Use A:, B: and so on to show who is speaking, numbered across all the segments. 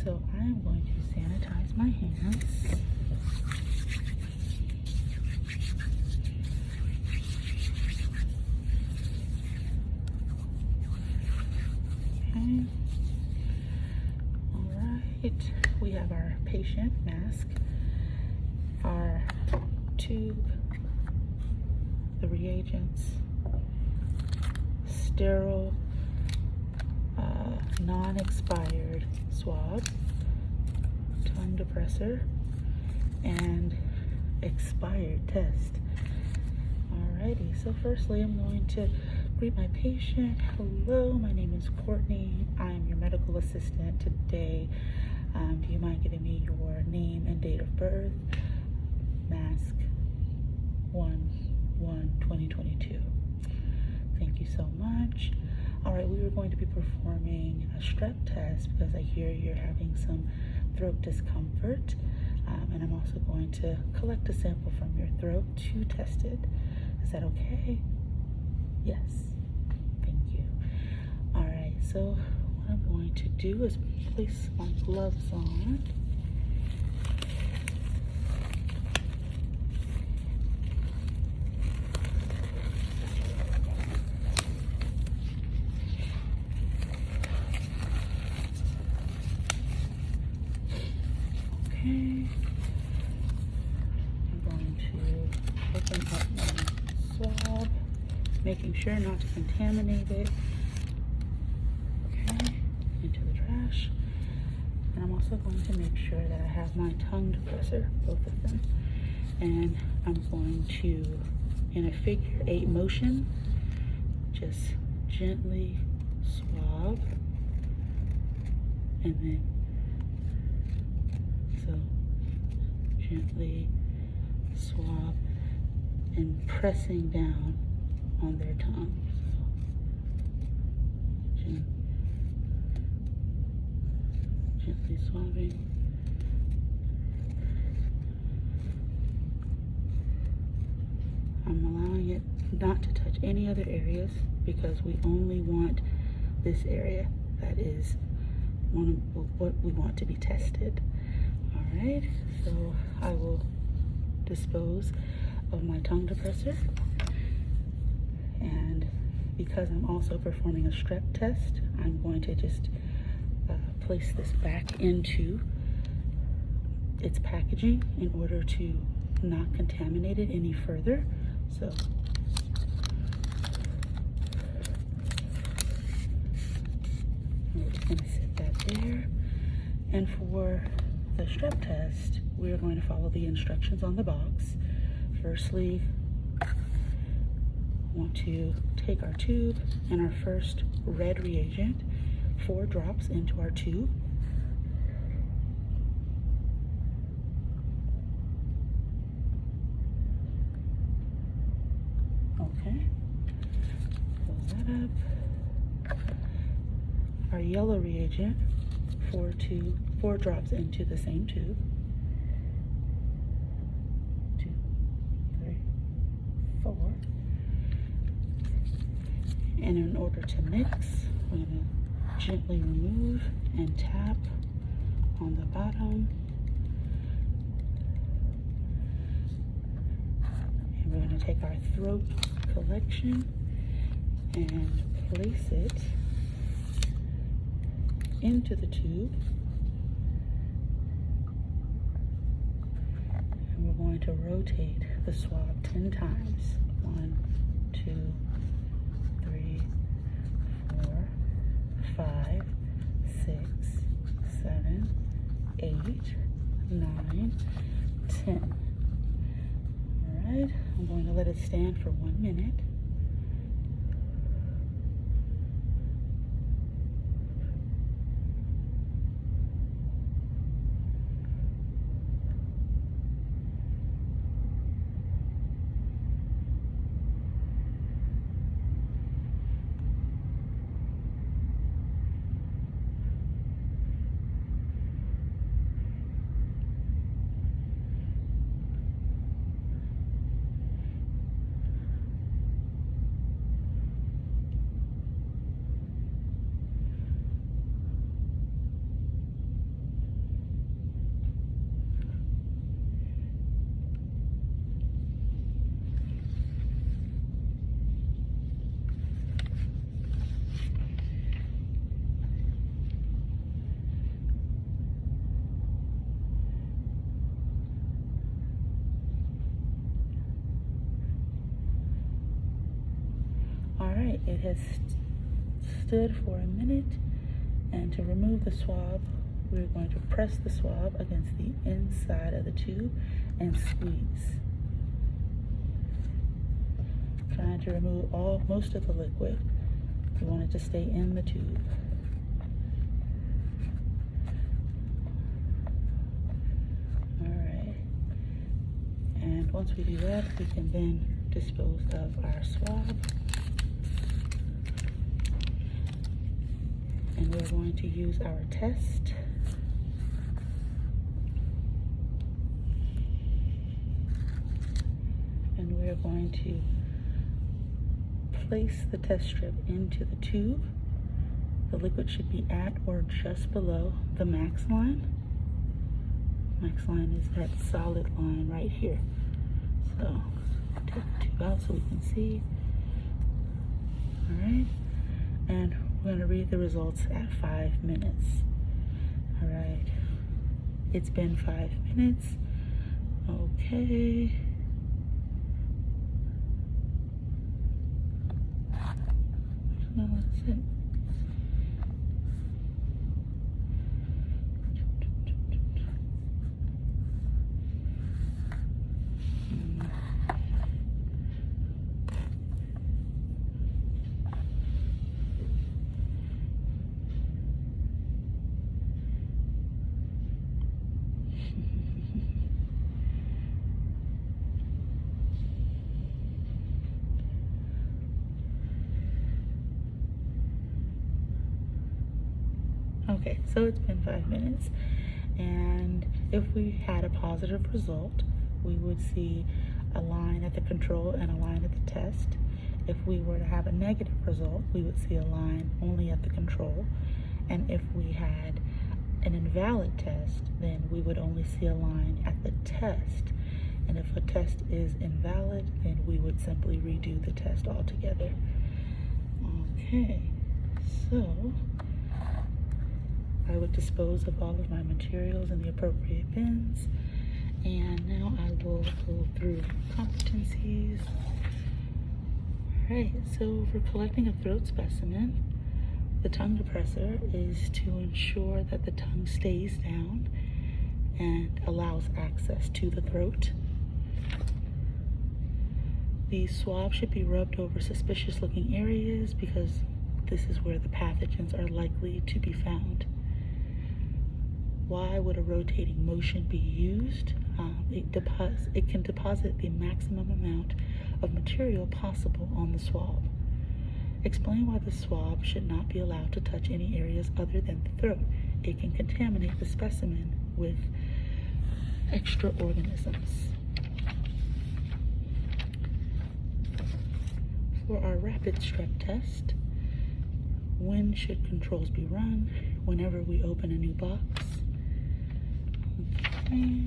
A: So I am going to sanitize my hands. Okay. All right. We have our patient mask, our tube, the reagents, sterile, non-expired swab, tongue depressor, and expired test. Alrighty, so firstly I'm going to greet my patient. Hello, my name is Courtney. I'm your medical assistant today. Do you mind giving me your name and date of birth? Mask 1/1/2022. Thank you so much. All right, we were going to be performing a strep test because I hear you're having some throat discomfort. And I'm also going to collect a sample from your throat to test it. Is that okay? Yes. Thank you. All right, so what I'm going to do is place my gloves on. Okay. I'm going to open up my swab, making sure not to contaminate it. Okay, into the trash. And I'm also going to make sure that I have my tongue depressor, both of them. And I'm going to, in a figure 8 motion, just gently swab, and then so gently swab and pressing down on their tongue. So gently swabbing. I'm allowing it not to touch any other areas because we only want this area. That is one of what we want to be tested. All right, so I will dispose of my tongue depressor. And because I'm also performing a strep test, I'm going to just place this back into its packaging in order to not contaminate it any further. So we're just going to sit that there. And for the strep test, we are going to follow the instructions on the box. Firstly, we want to take our tube and our first red reagent, 4 drops into our tube. Okay, close that up. Our yellow reagent, 4 drops into the same tube. 2, 3, 4. And in order to mix, we're going to gently remove and tap on the bottom. And we're going to take our throat collection and place it into the tube. And we're going to rotate the swab 10 times. 1, 2, 3, 4, 5, 6, 7, 8, 9, 10. All right, I'm going to let it stand for 1 minute. It has stood for a minute, and to remove the swab, we're going to press the swab against the inside of the tube and squeeze. Trying to remove most of the liquid. You want it to stay in the tube. Alright. And once we do that, we can then dispose of our swab. And we're going to use our test. And we're going to place the test strip into the tube. The liquid should be at or just below the max line. Max line is that solid line right here. So take the tube out so we can see. All right, and we're going to read the results at 5 minutes. All right, it's been 5 minutes. Okay. No, that's it. Okay, so it's been 5 minutes, and if we had a positive result, we would see a line at the control and a line at the test. If we were to have a negative result, we would see a line only at the control, and if we had an invalid test, then we would only see a line at the test. And if a test is invalid, then we would simply redo the test altogether. Okay, so I would dispose of all of my materials in the appropriate bins. And now I will go through competencies. Alright, so for collecting a throat specimen, the tongue depressor is to ensure that the tongue stays down and allows access to the throat. The swab should be rubbed over suspicious looking areas because this is where the pathogens are likely to be found. Why would a rotating motion be used? It can deposit the maximum amount of material possible on the swab. Explain why the swab should not be allowed to touch any areas other than the throat. It can contaminate the specimen with extra organisms. For our rapid strep test, when should controls be run? Whenever we open a new box. Okay.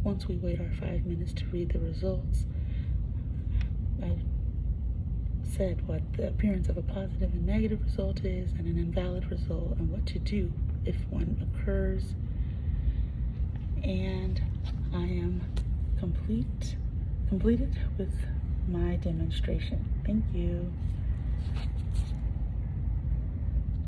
A: Once we wait our 5 minutes to read the results, I said what the appearance of a positive and negative result is and an invalid result and what to do if one occurs. And I am completed with my demonstration. Thank you.